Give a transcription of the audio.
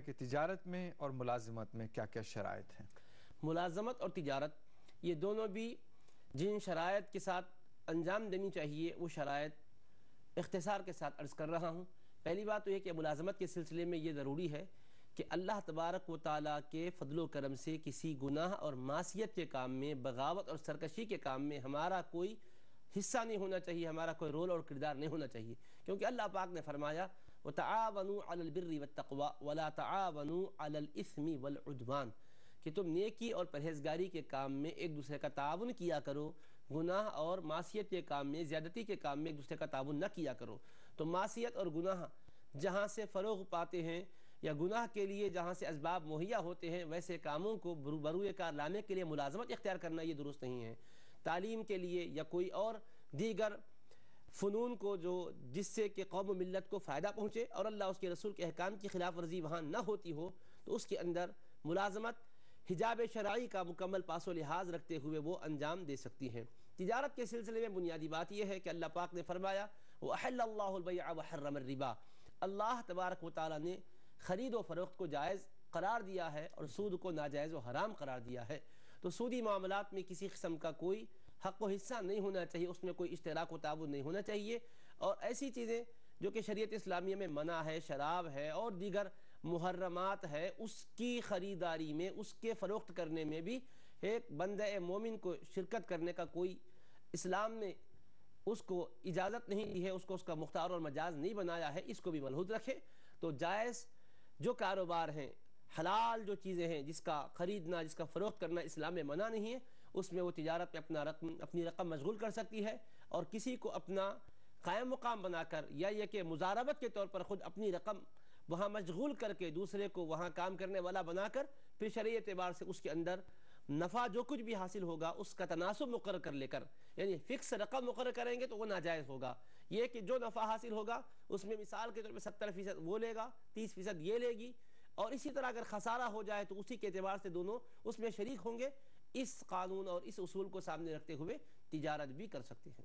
ہے کہ تجارت میں اور ملازمت میں کیا کیا شرائط ہیں؟ ملازمت اور تجارت یہ دونوں بھی جن شرائط کے ساتھ انجام دینی چاہیے وہ شرائط اختصار کے ساتھ عرض کر رہا ہوں۔ پہلی بات تو یہ کہ ملازمت کے سلسلے میں یہ ضروری ہے کہ اللہ تبارک و تعالیٰ کے فضل و کرم سے کسی گناہ اور معصیت کے کام میں، بغاوت اور سرکشی کے کام میں ہمارا کوئی حصہ نہیں ہونا چاہیے، ہمارا کوئی رول اور کردار نہیں ہونا چاہیے، کیونکہ اللہ پاک نے فرمایا وَتَعَاوَنُوا عَلَى الْبِرِّ وَالتَّقْوَى وَلَا تَعَاوَنُوا عَلَى الْإِثْمِ وَالْعُدْوَانِ کہ تم نیکی اور پرہیزگاری کے کام میں ایک دوسرے کا تعاون کیا کرو، گناہ اور معصیت کے کام میں، زیادتی کے کام میں ایک دوسرے کا تعاون نہ کیا کرو۔ تو معصیت اور گناہ جہاں سے فروغ پاتے ہیں یا گناہ کے لیے جہاں سے اسباب مہیا ہوتے ہیں، ویسے کاموں کو بروئے کار لانے کے لیے ملازمت اختیار کرنا یہ درست نہیں ہے۔ تعلیم کے لیے یا کوئی اور دیگر فنون کو جس سے کہ قوم و ملت کو فائدہ پہنچے اور اللہ اس کے رسول کے احکام کی خلاف ورزی وہاں نہ ہوتی ہو، تو اس کے اندر ملازمت حجاب شرعی کا مکمل پاس و لحاظ رکھتے ہوئے وہ انجام دے سکتی ہیں۔ تجارت کے سلسلے میں بنیادی بات یہ ہے کہ اللہ پاک نے فرمایا وَأَحَلَّ اللَّهُ الْبَيْعَ وَحَرَّمَ الرِّبَا، اللہ تبارک و تعالیٰ نے خرید و فروخت کو جائز قرار دیا ہے اور سود کو ناجائز و حرام قرار دیا ہے۔ تو سودی معاملات میں کسی قسم کا کوئی حق و حصہ نہیں ہونا چاہیے، اس میں کوئی اشتراک و تعاون نہیں ہونا چاہیے، اور ایسی چیزیں جو کہ شریعت اسلامیہ میں منع ہے، شراب ہے اور دیگر محرمات ہے، اس کی خریداری میں، اس کے فروخت کرنے میں بھی ایک بندہ مومن کو شرکت کرنے کا کوئی اسلام نے اس کو اجازت نہیں دی ہے، اس کو اس کا مختار اور مجاز نہیں بنایا ہے، اس کو بھی ملحوظ رکھے۔ تو جائز جو کاروبار ہیں، حلال جو چیزیں ہیں، جس کا خریدنا، جس کا فروخت کرنا اسلام میں منع نہیں ہے، اس میں وہ تجارت میں اپنی رقم مشغول کر سکتی ہے، اور کسی کو اپنا قائم مقام بنا کر یا یہ کہ مزاربت کے طور پر خود اپنی رقم وہاں مشغول کر کے دوسرے کو وہاں کام کرنے والا بنا کر پھر شرعی اعتبار سے اس کے اندر نفع جو کچھ بھی حاصل ہوگا اس کا تناسب مقرر کر لے کر، یعنی فکس رقم مقرر کریں گے تو وہ ناجائز ہوگا۔ یہ کہ جو نفع حاصل ہوگا اس میں مثال کے طور پہ 70% وہ لے گا، 30% یہ لے گی، اور اسی طرح اگر خسارہ ہو جائے تو اسی کے اعتبار سے دونوں اس میں شریک ہوں گے۔ اس قانون اور اس اصول کو سامنے رکھتے ہوئے تجارت بھی کر سکتے ہیں۔